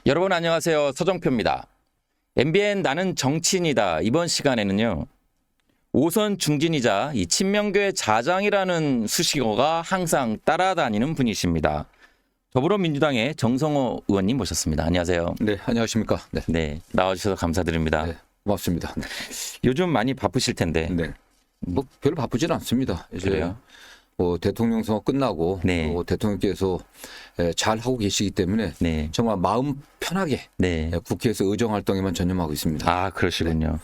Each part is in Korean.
여러분 안녕하세요. 서정표입니다. MBN 나는 정치인이다. 이번 시간에는요. 5선 중진이자 이 친명교의 자장이라는 수식어가 항상 따라다니는 분이십니다. 더불어민주당의 정성호 의원님 모셨습니다. 안녕하세요. 네, 안녕하십니까. 네, 나와주셔서 감사드립니다. 네, 고맙습니다. 네. 요즘 많이 바쁘실 텐데. 네. 뭐 별로 바쁘지는 않습니다. 이제 그래요? 뭐 대통령 선거 끝나고 네. 대통령께서 잘 하고 계시기 때문에 네. 정말 마음 편하게 네. 국회에서 의정 활동에만 전념하고 있습니다. 아, 그러시군요.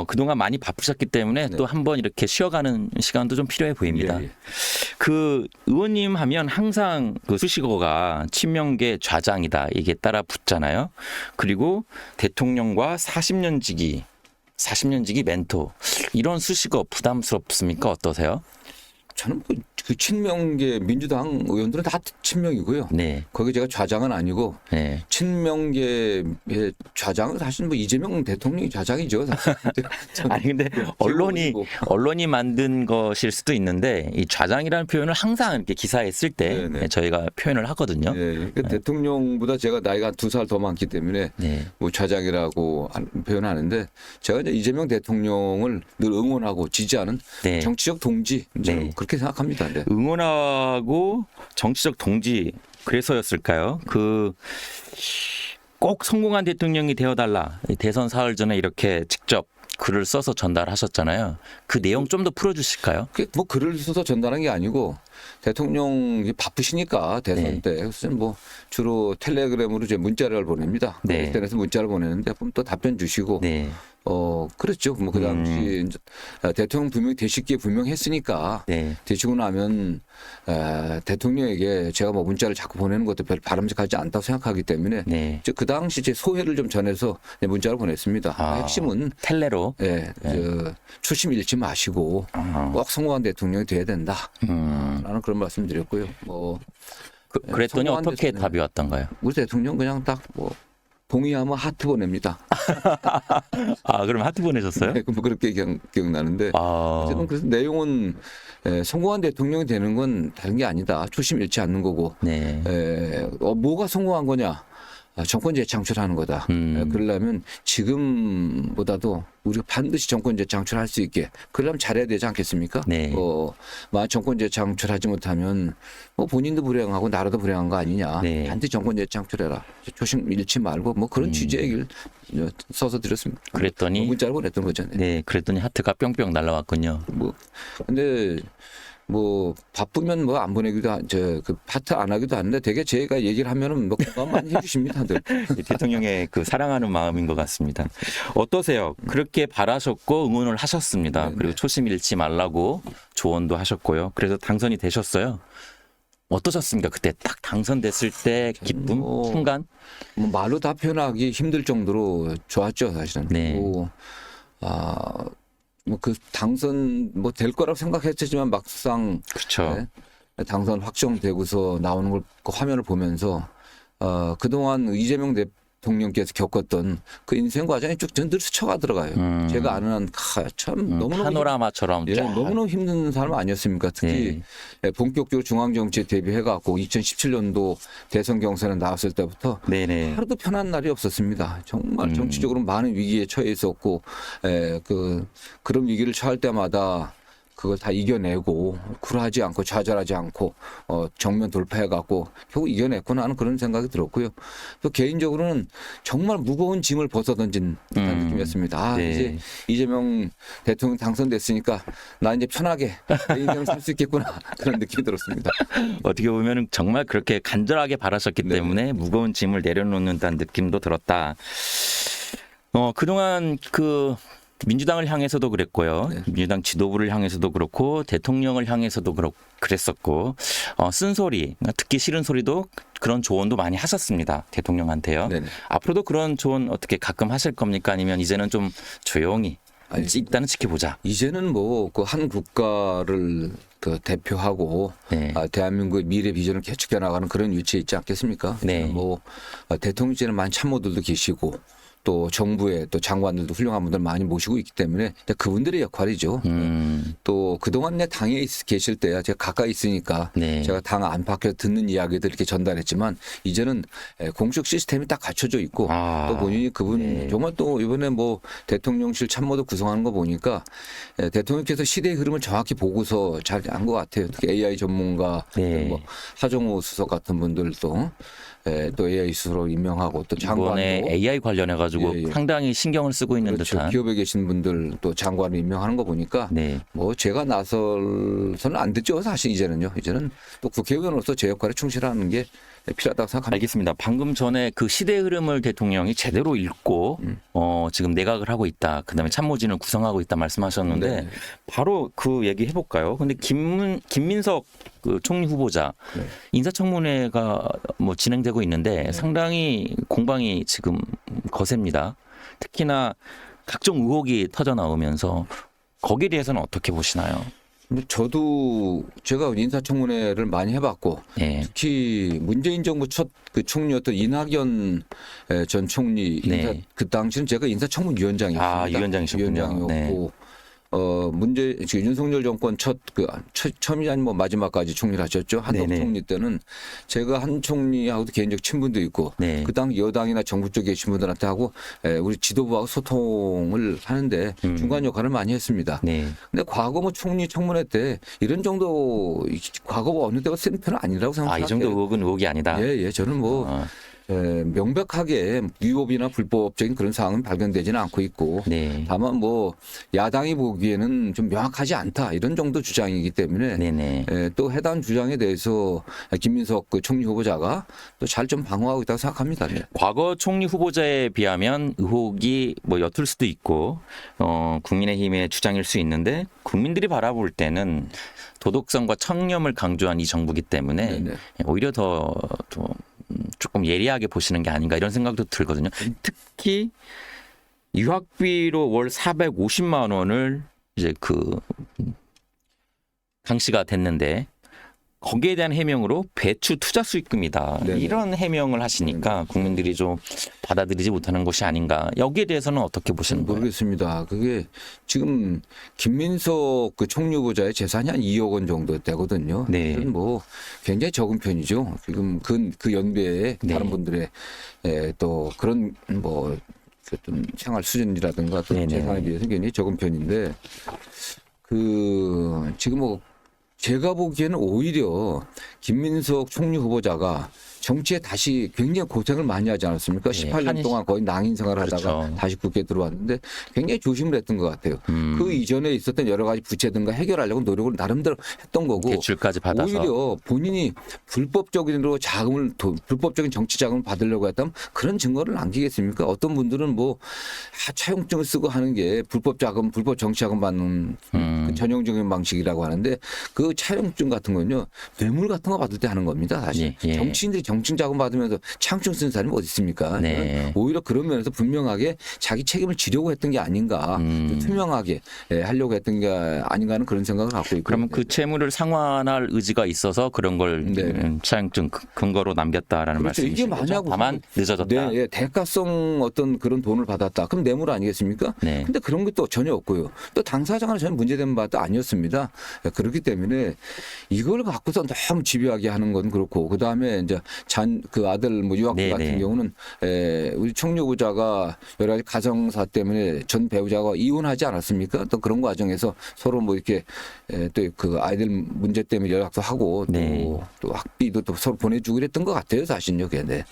그동안 많이 바쁘셨기 때문에 네. 또 한번 이렇게 쉬어가는 시간도 좀 필요해 보입니다. 예, 예. 그 의원님 하면 항상 그 수식어가 친명계 좌장이다 이게 따라 붙잖아요. 그리고 대통령과 40년 지기 멘토 이런 수식어 부담스럽습니까? 어떠세요? 저는 그 친명계 민주당 의원들은 다 친명이고요. 네. 거기 제가 좌장은 아니고 네. 친명계의 좌장은 사실 뭐 이재명 대통령이 좌장이죠. 아니 근데 언론이 만든 것일 수도 있는데 이 좌장이라는 표현을 항상 이렇게 기사에 쓸 때 네네. 저희가 표현을 하거든요. 네, 그러니까 대통령보다 제가 나이가 한 2살 더 많기 때문에 네. 뭐 좌장이라고 표현하는데 제가 이제 이재명 대통령을 늘 응원하고 지지하는 네. 정치적 동지 저는 네. 그렇게 생각합니다. 네. 응원하고 정치적 동지 그래서였을까요? 꼭 성공한 대통령이 되어달라. 대선 사흘 전에 이렇게 직접 글을 써서 전달하셨잖아요. 그 내용 좀 더 풀어주실까요? 뭐 글을 써서 전달한 게 아니고 대통령이 바쁘시니까 대선 네. 때 그래서 뭐 주로 텔레그램으로 이제 문자를 보냅니다. 네. SNS에서 문자를 보내는데 그럼 또 답변 주시고 네. 그렇죠. 뭐 그 당시 이제 대통령 분명히 되시기에 분명했으니까 네. 되시고 나면 대통령에게 제가 뭐 문자를 자꾸 보내는 것도 별 바람직하지 않다고 생각하기 때문에 네. 그 당시 제 소회를 좀 전해서 문자를 보냈습니다. 핵심은 텔레로. 초심 잃지 마시고 꼭 성공한 대통령이 돼야 된다. 라는 그런 말씀드렸고요. 그랬더니 성공한 어떻게 대통령. 답이 왔던가요? 우리 대통령 그냥 딱 동의하면 하트 보냅니다. 그럼 하트 보내셨어요? 네, 뭐 그렇게 기억나는데 어쨌든 그래서 내용은 성공한 대통령이 되는 건 다른 게 아니다. 초심 잃지 않는 거고 네. 뭐가 성공한 거냐? 정권 재창출하는 거다. 그러려면 지금보다도 우리가 반드시 정권 재창출할 수 있게 그러려면 잘해야 되지 않겠습니까? 네. 만약 정권 재창출하지 못하면 본인도 불행하고 나라도 불행한 거 아니냐. 네. 반드시 정권 재창출해라. 초심 잃지 말고 그런 취지의 얘기를 써서 드렸습니다. 그랬더니 문자를 보냈던 거죠. 네, 그랬더니 하트가 뿅뿅 날라왔군요. 근데 바쁘면 안 보내기도 파트 안 하기도 하는데 되게 제가 얘기를 하면은 공감 많이 해주십니다. 대통령의 그 사랑하는 마음인 것 같습니다. 어떠세요? 그렇게 바라셨고 응원을 하셨습니다. 그리고 초심 잃지 말라고 조언도 하셨고요. 그래서 당선이 되셨어요. 어떠셨습니까? 그때 딱 당선됐을 때 기쁨 순간? 말로 다 표현하기 힘들 정도로 좋았죠, 사실은. 네. 그 당선 될 거라고 생각했지만 막상 그렇죠. 당선 확정되고서 나오는 그 화면을 보면서 그동안 이재명 대통령께서 겪었던 그 인생 과정이 쭉 늘 스쳐가 들어가요. 제가 아는 한 참 너무너무 파노라마처럼 너무너무 힘든 사람 아니었습니까? 특히 본격적으로 중앙정치에 대비해갖고 2017년도 대선 경선에 나왔을 때부터 네네. 하루도 편한 날이 없었습니다. 정말 정치적으로 많은 위기에 처해 있었고 그런 위기를 처할 때마다 그걸 다 이겨내고 굴하지 않고 좌절하지 않고 정면 돌파해갖고 결국 이겨냈구나 하는 그런 생각이 들었고요. 또 개인적으로는 정말 무거운 짐을 벗어던진 듯한 느낌이었습니다. 네. 이제 이재명 대통령 당선됐으니까 나 이제 편하게 내 인생을 살 수 있겠구나 그런 느낌이 들었습니다. 어떻게 보면 정말 그렇게 간절하게 바라셨기 때문에 무거운 짐을 내려놓는다는 느낌도 들었다. 그동안 민주당을 향해서도 그랬고요. 민주당 지도부를 향해서도 그렇고 대통령을 향해서도 그랬었고 쓴소리, 듣기 싫은 소리도 그런 조언도 많이 하셨습니다. 대통령한테요. 네네. 앞으로도 그런 조언 어떻게 가끔 하실 겁니까? 아니면 이제는 좀 조용히 일단은 지켜보자. 이제는 그 한 국가를 대표하고 대한민국의 미래 비전을 개척해 나가는 그런 위치에 있지 않겠습니까? 네. 대통령실에 많은 참모들도 계시고 또 정부의 또 장관들도 훌륭한 분들 많이 모시고 있기 때문에 그분들의 역할이죠. 또 그동안 내 당에 계실 때야 제가 가까이 있으니까 네. 제가 당 안팎에서 듣는 이야기들 이렇게 전달했지만 이제는 공식 시스템이 딱 갖춰져 있고 아, 또 본인이 그분 네. 정말 또 이번에 뭐 대통령실 참모도 구성하는 거 보니까 대통령께서 시대의 흐름을 정확히 보고서 잘 한 것 같아요. 특히 AI 전문가, 네. 뭐 하정우 수석 같은 분들도 또 AI 수석으로 임명하고 또 장관도 이번에 AI 관련해 가지고 예, 예. 상당히 신경을 쓰고 있는 그렇죠. 듯한. 기업에 계신 분들 또 장관을 임명하는 거 보니까 네. 뭐 제가 나설서는 안 듣죠. 사실 이제는요. 이제는 또 국회의원으로서 제 역할에 충실하는 게 필요하다고 생각합니다. 알겠습니다. 방금 전에 그 시대 흐름을 대통령이 제대로 읽고 지금 내각을 하고 있다. 그다음에 참모진을 구성하고 있다 말씀하셨는데 네. 바로 그 얘기 해볼까요? 근데 김민석 그 총리 후보자 네. 인사청문회가 뭐 진행되고 있는데 상당히 공방이 지금 거셉니다. 특히나 각종 의혹이 터져 나오면서 거기에 대해서는 어떻게 보시나요? 근데 저도 제가 인사청문회를 많이 해봤고 네. 특히 문재인 정부 첫 그 총리였던 이낙연 전 총리 인사 네. 그 당시는 제가 인사청문위원장이었습니다. 아, 위원장이셨군요. 위원장이었고 지금 윤석열 정권 처음이 아닌 뭐 마지막까지 총리를 하셨죠. 한덕 네네. 총리 때는 제가 한 총리하고도 개인적 친분도 있고 네. 그 당 여당이나 정부 쪽에 계신 분들한테 하고 우리 지도부하고 소통을 하는데 중간 역할을 많이 했습니다. 네. 근데 과거 뭐 총리 청문회 때 이런 정도 과거 어느 때가 센 편은 아니라고 아, 생각해요. 이 정도 의혹은 의혹이 아니다. 예, 저는 뭐 어, 명백하게 위법이나 불법적인 그런 사항은 발견되지는 않고 있고 네. 다만 뭐 야당이 보기에는 좀 명확하지 않다 이런 정도 주장이기 때문에 네네. 또 해당 주장에 대해서 김민석 그 총리 후보자가 또 잘 좀 방어하고 있다고 생각합니다. 네. 과거 총리 후보자에 비하면 의혹이 뭐 옅을 수도 있고 국민의힘의 주장일 수 있는데 국민들이 바라볼 때는 도덕성과 청렴을 강조한 이 정부기 때문에 네네. 오히려 더 조금 예리하게 보시는 게 아닌가 이런 생각도 들거든요. 특히 유학비로 월 450만 원을 이제 강시가 됐는데 거기에 대한 해명으로 배추 투자 수익금이다. 네네. 이런 해명을 하시니까 국민들이 좀 받아들이지 못하는 것이 아닌가. 여기에 대해서는 어떻게 보시는 거예요? 모르겠습니다. 그게 지금 김민석 그 총리 후보자의 재산이 한 2억 원 정도 되거든요. 네. 이건 뭐 굉장히 적은 편이죠. 지금 그 연배에 네. 다른 분들의 또 그런 뭐 좀 생활 수준이라든가 또 네네. 재산에 비해서 굉장히 적은 편인데 지금 뭐 제가 보기에는 오히려 김민석 총리 후보자가 정치에 다시 굉장히 고생을 많이 하지 않았습니까? 네, 18년 동안 거의 낭인 생활을 하다가 그렇죠. 다시 국회에 들어왔는데 굉장히 조심을 했던 것 같아요. 그 이전에 있었던 여러 가지 부채 등과 해결하려고 노력을 나름대로 했던 거고 대출까지 받아서. 오히려 본인이 불법적으로 불법적인 정치 자금을 받으려고 했다면 그런 증거를 남기겠습니까? 어떤 분들은 뭐 차용증을 쓰고 하는 게 불법 정치 자금 받는 그 전형적인 방식이라고 하는데 그 차용증 같은 건요 뇌물 같은 거 받을 때 하는 겁니다. 사실 예, 예. 정치인들이 정치 자금 받으면서 차용증 쓰는 사람이 어디 있습니까? 네. 오히려 그런 면에서 분명하게 자기 책임을 지려고 했던 게 아닌가, 좀 투명하게 하려고 했던 게 아닌가 하는 그런 생각을 갖고 있고. 그러면 그 채무를 상환할 의지가 있어서 그런 걸 네. 차용증 근거로 남겼다라는 그렇죠. 이게 말씀이신 거죠. 만약 다만 늦어졌다. 네, 예, 대가성 어떤 그런 돈을 받았다. 그럼 뇌물 아니겠습니까? 네. 근데 그런 게 또 전혀 없고요. 또 당사자는 전혀 문제된 바도 아니었습니다. 그렇기 때문에 이걸 갖고서 너무 집요하게 하는 건 그렇고 그 다음에 이제 그 아들 뭐 유학비 네, 같은 네. 경우는 우리 총리 후보자가 여러 가지 가정사 때문에 전 배우자가 이혼하지 않았습니까? 또 그런 과정에서 서로 뭐 이렇게 또 그 아이들 문제 때문에 연락도 하고 네. 또 학비도 또 서로 보내주고 그랬던 것 같아요, 사실요. 네.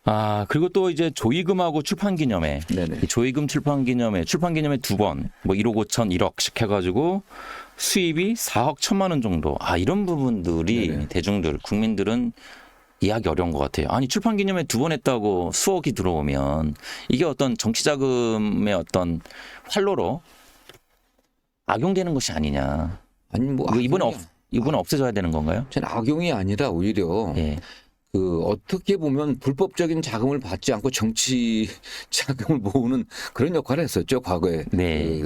아, 그리고 또 이제 조이금하고 출판기념회. 네네. 이 조이금 출판기념회 2번, 뭐 1억 5천, 1억씩 해가지고 수입이 4억 1천만 원 정도. 아, 이런 부분들이 네네. 대중들, 국민들은 이해하기 어려운 것 같아요. 아니, 출판기념회 2번 했다고 수억이 들어오면 이게 어떤 정치자금의 어떤 활로로 악용되는 것이 아니냐. 아니 뭐 이번에 없애져야 되는 건가요? 저는 악용이 아니라 오히려 예. 어떻게 보면 불법적인 자금을 받지 않고 정치 자금을 모으는 그런 역할을 했었죠 과거에. 네.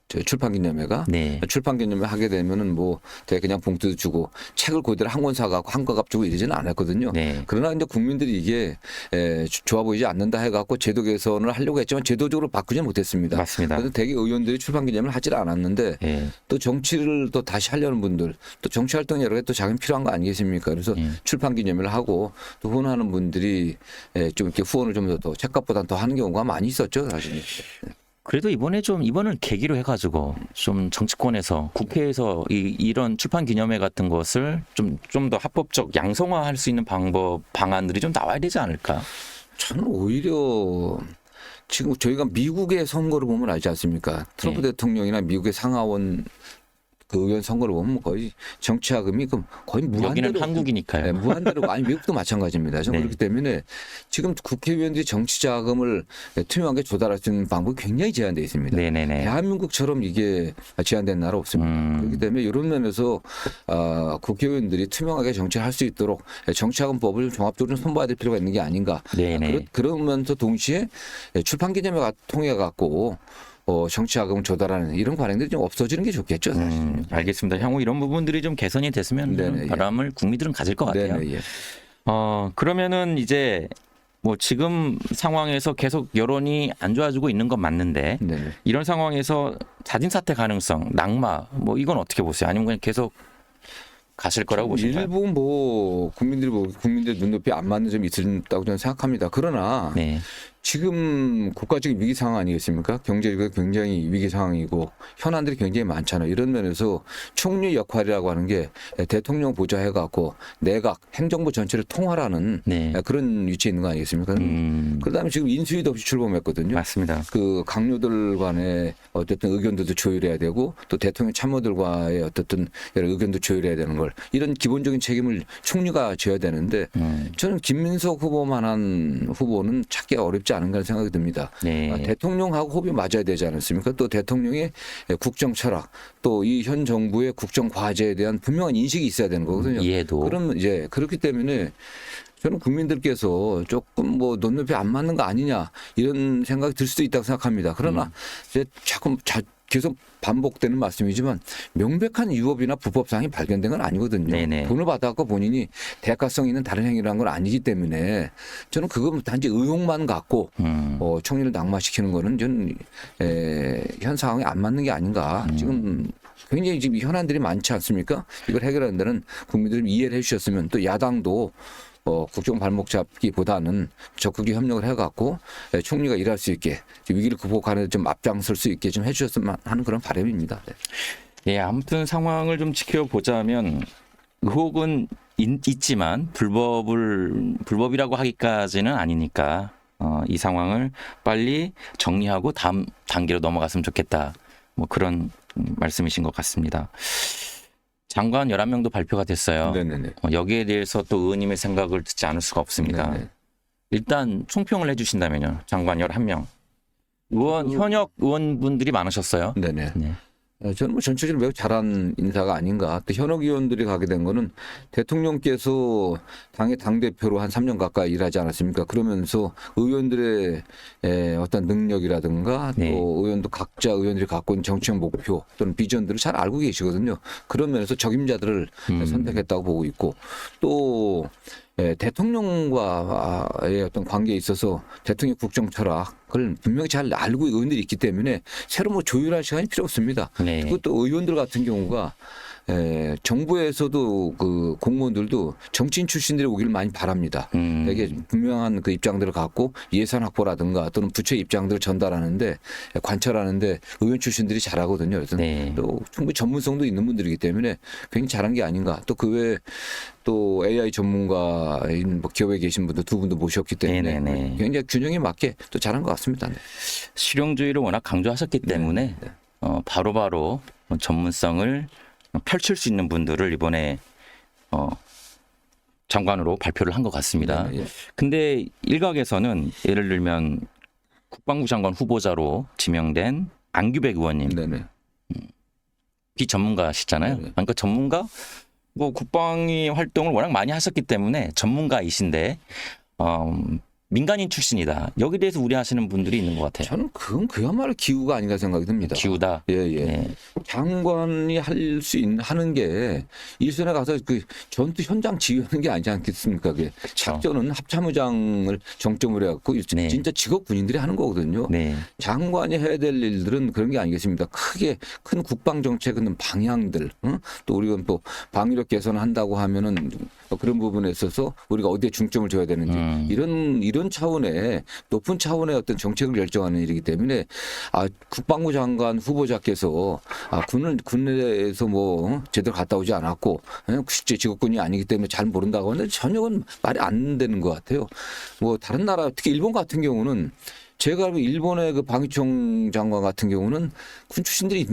저 출판기념회가 네. 출판기념회 하게 되면은 뭐 되게 그냥 봉투도 주고 책을 그대로 한 권 사갖고 한 값 주고 이러지는 않았거든요. 네. 그러나 이제 국민들이 이게 좋아 보이지 않는다 해갖고 제도 개선을 하려고 했지만 제도적으로 바꾸지 못했습니다. 맞습니다. 그래서 대개 의원들이 출판기념회를 하질 않았는데 네. 또 정치를 또 다시 하려는 분들 또 정치 활동 여러 개 또 자금 필요한 거 아니겠습니까? 그래서 출판기념회를 하고 또 후원하는 분들이 좀 이렇게 후원을 좀 더 책값보다 더 하는 경우가 많이 있었죠, 사실. 그래도 이번을 계기로 해가지고 좀 정치권에서 국회에서 이런 출판 기념회 같은 것을 좀 더 합법적 양성화할 수 있는 방안들이 좀 나와야 되지 않을까? 저는 오히려 지금 저희가 미국의 선거를 보면 알지 않습니까? 트럼프 대통령이나 미국의 상하원 그 의원 선거를 보면 거의 정치 자금이 거의 무한대로 여기는 한국이니까요. 네, 무한대로 아니 미국도 마찬가지입니다. 저는 네. 그렇기 때문에 지금 국회의원들이 정치 자금을 투명하게 조달할 수 있는 방법이 굉장히 제한되어 있습니다. 네네네. 대한민국처럼 이게 제한된 나라 없습니다. 그렇기 때문에 이런 면에서 국회의원들이 투명하게 정치를 할 수 있도록 정치자금법을 종합적으로 손봐야 될 필요가 있는 게 아닌가. 네네. 그러면서 동시에 출판기념회 통해 갖고 정치자금 조달하는 이런 관행들이 좀 없어지는 게 좋겠죠, 사실. 알겠습니다. 향후 이런 부분들이 좀 개선이 됐으면 네네, 예. 바람을 국민들은 가질 것 같아요. 네네, 예. 그러면은 이제 뭐 지금 상황에서 계속 여론이 안 좋아지고 있는 건 맞는데 네네. 이런 상황에서 자진 사퇴 가능성, 낙마 뭐 이건 어떻게 보세요? 아니면 그냥 계속 가실 거라고 보실까요? 일부 뭐 국민들 눈높이 안 맞는 점이 있다고 저는 생각합니다. 그러나 네. 지금 국가적인 위기 상황 아니겠습니까? 경제가 굉장히 위기 상황이고 현안들이 굉장히 많잖아요. 이런 면에서 총리 역할이라고 하는 게 대통령 보좌해갖고 내각 행정부 전체를 통할하는 네. 그런 위치에 있는 거 아니겠습니까? 그다음에 지금 인수위도 없이 출범했거든요. 맞습니다. 그 강요들 간의 어쨌든 의견들도 조율해야 되고 또 대통령 참모들과의 어쨌든 여러 의견도 조율해야 되는 걸 이런 기본적인 책임을 총리가 져야 되는데 저는 김민석 후보만한 후보는 찾기가 어렵지 않은가 생각이 듭니다. 네. 대통령하고 호흡이 맞아야 되지 않습니까? 또 대통령의 국정 철학 또 이 현 정부의 국정 과제에 대한 분명한 인식이 있어야 되는 거거든요. 이해도. 그럼 이제 그렇기 때문에 저는 국민들께서 조금 뭐 눈높이 안 맞는 거 아니냐 이런 생각이 들 수도 있다고 생각합니다. 그러나 이제 계속 반복되는 말씀이지만 명백한 위법이나 불법 사항이 발견된 건 아니거든요. 네네. 돈을 받아갖고 본인이 대가성 있는 다른 행위를 한 건 아니기 때문에 저는 그건 단지 의혹만 갖고 총리를 낙마시키는 거는 저는 현 상황에 안 맞는 게 아닌가. 지금 굉장히 지금 현안들이 많지 않습니까? 이걸 해결하는 데는 국민들이 이해를 해 주셨으면 또 야당도 국정 발목 잡기보다는 적극적인 협력을 해갖고 총리가 일할 수 있게 위기를 극복하는 데 좀 앞장설 수 있게 좀 해주셨으면 하는 그런 바람입니다. 네. 예, 아무튼 상황을 좀 지켜보자면 의혹은 있지만 불법이라고 하기까지는 아니니까 이 상황을 빨리 정리하고 다음 단계로 넘어갔으면 좋겠다. 뭐 그런 말씀이신 것 같습니다. 장관 11명도 발표가 됐어요. 네네네. 여기에 대해서 또 의원님의 생각을 듣지 않을 수가 없습니다. 네네. 일단 총평을 해주신다면요. 장관 11명. 현역 의원분들이 많으셨어요. 네네. 네. 저는 뭐 전체적으로 매우 잘한 인사가 아닌가. 또 현역 의원들이 가게 된 거는 대통령께서 당의 당대표로 한 3년 가까이 일하지 않았습니까? 그러면서 의원들의 어떤 능력이라든가 또 네. 각자 의원들이 갖고 있는 정치적 목표 또는 비전들을 잘 알고 계시거든요. 그런 면에서 적임자들을 선택했다고 보고 있고 또 대통령과의 어떤 관계에 있어서 대통령 국정 철학을 분명히 잘 알고 의원들이 있기 때문에 새로 뭐 조율할 시간이 필요 없습니다. 네. 그리고 또 의원들 같은 경우가 정부에서도 그 공무원들도 정치인 출신들이 오기를 많이 바랍니다. 되게 분명한 그 입장들을 갖고 예산 확보라든가 또는 부처 입장들을 전달하는데 관철하는데 의원 출신들이 잘하거든요. 그래서 네. 또 충분히 전문성도 있는 분들이기 때문에 굉장히 잘한 게 아닌가. 또 그 외에 또 AI 전문가인 뭐 기업에 계신 분들 두 분도 모셨기 때문에 네네네. 굉장히 균형에 맞게 또 잘한 것 같습니다. 네. 실용주의를 워낙 강조하셨기 때문에 바로바로 전문성을 펼칠 수 있는 분들을 이번에 장관으로 발표를 한 것 같습니다. 네, 예. 근데 일각에서는 예를 들면 국방부 장관 후보자로 지명된 안규백 의원님 네네. 비전문가시잖아요. 네네. 그러니까 전문가 뭐 국방위 활동을 워낙 많이 하셨기 때문에 전문가이신데 민간인 출신이다. 여기에 대해서 우려하시는 분들이 있는 것 같아요. 저는 그건 그야말로 기우가 아닌가 생각이 듭니다. 기우다. 예, 예. 네. 장관이 하는 게 일선에 가서 그 전투 현장 지휘하는 게 아니지 않겠습니까? 그게 작전은 합참의장을 정점으로 해갖고 네. 진짜 직업 군인들이 하는 거거든요. 네. 장관이 해야 될 일들은 그런 게 아니겠습니까? 크게 큰 국방 정책은 방향들, 또 우리가 또 방위력 개선을 한다고 하면은 그런 부분에 있어서 우리가 어디에 중점을 줘야 되는지 이런 차원의 높은 차원의 어떤 정책을 결정하는 일이기 때문에 국방부 장관 후보자께서 군내에서 뭐 제대로 갔다 오지 않았고 실제 직업군이 아니기 때문에 잘 모른다고 하는데 전혀 그건 말이 안 되는 것 같아요. 뭐 다른 나라 특히 일본 같은 경우는 제가 알고 일본의 그 방위청 장관 같은 경우는 군 출신들이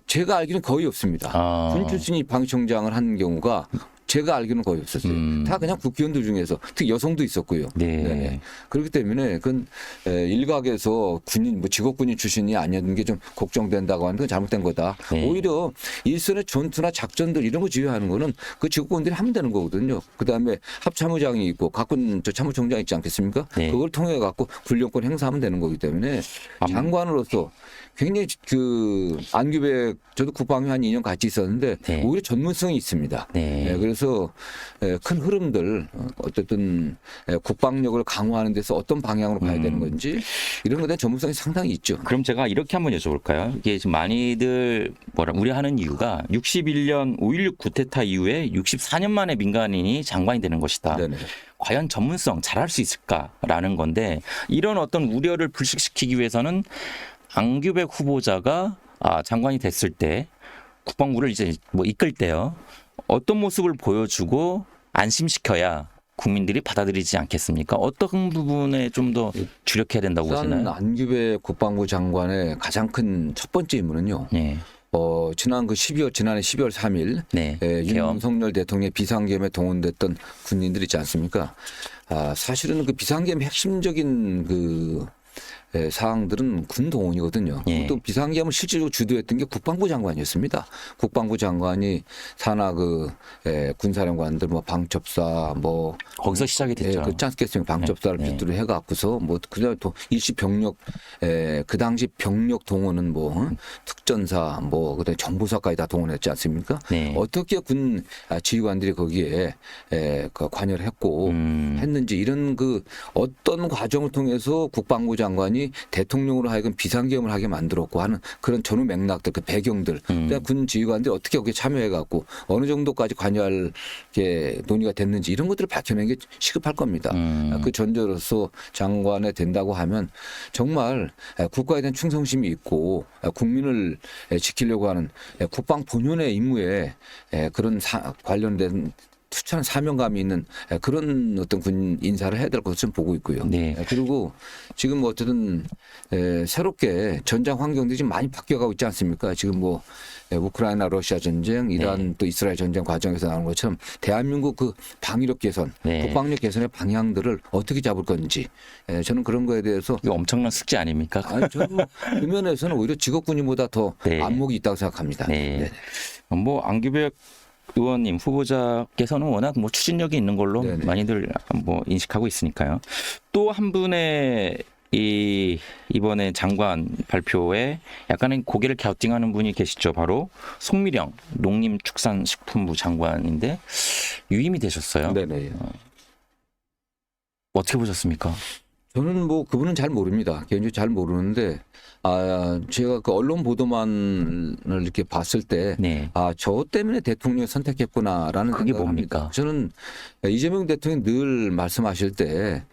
제가 알기로는 거의 없습니다. 군 출신이 방위청장을 한 경우가 제가 알기로는 거의 없었어요. 다 그냥 국회의원들 중에서 특히 여성도 있었고요. 네. 네네. 그렇기 때문에 그건 일각에서 군인 뭐 직업군인 출신이 아니었는 게 좀 걱정된다고 하는 건 잘못된 거다. 네. 오히려 일선의 전투나 작전들 이런 거 지휘하는 거는 그 직업군들이 하면 되는 거거든요. 그다음에 합참의장이 있고 각군 참모총장 있지 않겠습니까? 네. 그걸 통해 갖고 군령권 행사하면 되는 거기 때문에 장관으로서 굉장히 그 안규백 저도 국방위 한 2년 같이 있었는데 네. 오히려 전문성이 있습니다. 네. 그래서 큰 흐름들 어쨌든 국방력을 강화하는 데서 어떤 방향으로 가야 되는 건지 이런 것에 대한 전문성이 상당히 있죠. 그럼 제가 이렇게 한번 여쭤볼까요? 이게 지금 많이들 우려하는 이유가 61년 5.16 쿠데타 이후에 64년 만에 민간인이 장관이 되는 것이다. 네네. 과연 전문성 잘할 수 있을까라는 건데 이런 어떤 우려를 불식시키기 위해서는 안규백 후보자가 장관이 됐을 때 국방부를 이제 뭐 이끌 때요. 어떤 모습을 보여주고 안심시켜야 국민들이 받아들이지 않겠습니까? 어떤 부분에 좀 더 주력해야 된다고 우선 보시나요? 안규백 국방부 장관의 가장 큰 첫 번째 임무는요. 네. 지난해 12월 3일 네. 윤석열 대통령의 비상계엄에 동원됐던 군인들 있지 않습니까? 사실은 그 비상계엄의 핵심적인 그 사항들은 군 동원이거든요. 예. 또 비상계엄을 실질적으로 주도했던 게 국방부 장관이었습니다. 국방부 장관이 산하 군사령관들 뭐 방첩사 뭐 거기서 시작이 됐죠. 그렇지 않겠습니까? 방첩사를 네. 필두로 해갖고서 뭐 그다음에 또 일시 병력 그 당시 병력 동원은 뭐 특전사 뭐 그다음에 정보사까지 다 동원했지 않습니까? 네. 어떻게 군 지휘관들이 거기에 관여를 했고 했는지 이런 그 어떤 과정을 통해서 국방부 장관이 대통령으로 하여금 비상계엄을 하게 만들었고 하는 그런 전후 맥락들, 그 배경들, 군 지휘관들이 어떻게 거기에 참여해갖고 어느 정도까지 관여할 게 논의가 됐는지 이런 것들을 밝혀낸 게 시급할 겁니다. 그 전제로서 장관에 된다고 하면 정말 국가에 대한 충성심이 있고 국민을 지키려고 하는 국방 본연의 임무에 그런 관련된 투철한 사명감이 있는 그런 어떤 군 인사를 해야 될 것으로 좀 보고 있고요. 네. 그리고 지금 뭐 어쨌든 새롭게 전장 환경들이 지금 많이 바뀌어가고 있지 않습니까? 지금 뭐 우크라이나 러시아 전쟁, 이란 네. 또 이스라엘 전쟁 과정에서 나오는 것처럼 대한민국 그 방위력 개선, 네. 국방력 개선의 방향들을 어떻게 잡을 건지 저는 그런 거에 대해서 이거 엄청난 숙제 아닙니까? 저는 그 면에서는 오히려 직업군인보다 더 네. 안목이 있다고 생각합니다. 네. 뭐 안규백 의원님 후보자께서는 워낙 뭐 추진력이 있는 걸로 네네. 많이들 뭐 인식하고 있으니까요. 또 한 분의 이번에 장관 발표에 약간의 고개를 갸우뚱하는 분이 계시죠. 바로 송미령 농림축산식품부 장관인데 유임이 되셨어요. 네네. 어떻게 보셨습니까? 저는 뭐 그분은 잘 모릅니다. 개인적으로 잘 모르는데 제가 그 언론 보도만을 이렇게 봤을 때 네. 저 때문에 대통령을 선택했구나라는 그게 생각을 뭡니까? 합니다. 저는 이재명 대통령이 늘 말씀하실 때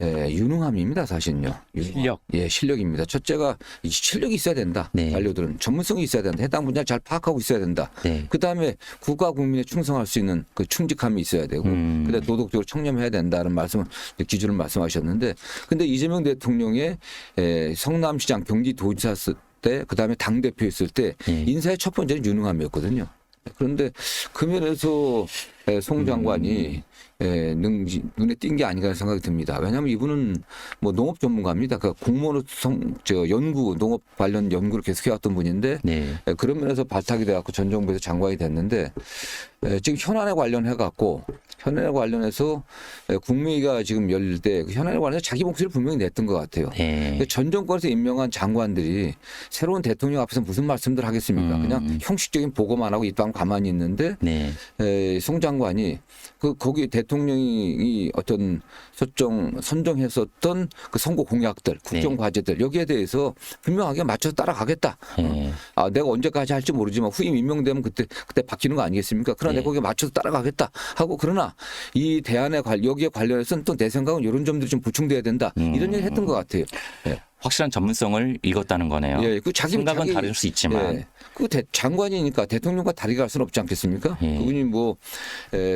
유능함입니다, 사실은요. 실력. 예, 실력입니다. 첫째가 실력이 있어야 된다. 네. 관료들은 전문성이 있어야 된다. 해당 분야를 잘 파악하고 있어야 된다. 네. 그다음에 국가 국민에 충성할 수 있는 그 충직함이 있어야 되고 그다음에 도덕적으로 청렴해야 된다는 말씀을 기준을 말씀하셨는데 근데 이재명 대통령의 성남시장 경기도지사 때 그다음에 당대표 있을 때 인사의 첫 번째는 유능함이었거든요. 그런데 그 면에서 송 장관이 눈에 띈 게 아닌가 생각이 듭니다. 왜냐하면 이분은 뭐 농업 전문가입니다. 그러니까 공무원으로서 농업 관련 연구를 계속해왔던 분인데 네. 그런 면에서 발탁이 돼갖고 전 정부에서 장관이 됐는데 지금 현안에 관련해갖고 현안에 관련해서 국무회의가 지금 열릴 때 그 현안에 관해서 자기 목소리를 분명히 냈던 것 같아요. 네. 전 정권에서 임명한 장관들이 새로운 대통령 앞에서 무슨 말씀들 하겠습니까? 그냥 형식적인 보고만 하고 입방 가만히 있는데 네. 송 장관이 거기 대통령이 어떤 선정했었던 그 선거 공약들, 국정 과제들 여기에 대해서 분명하게 맞춰서 따라가겠다. 네. 내가 언제까지 할지 모르지만 후임 임명되면 그때 바뀌는 거 아니겠습니까? 그러나 내가 거기에 맞춰서 따라가겠다 하고 그러나 이 대안에 여기에 관련해서는 또 내 생각은 이런 점들이 좀 보충돼야 된다. 이런 얘기 했던 것 같아요. 예. 확실한 전문성을 읽었다는 거네요. 예, 그 생각은 다를 수 있지만. 예, 그 장관이니까 대통령과 다르게 갈 수는 없지 않겠습니까? 예. 그분이 뭐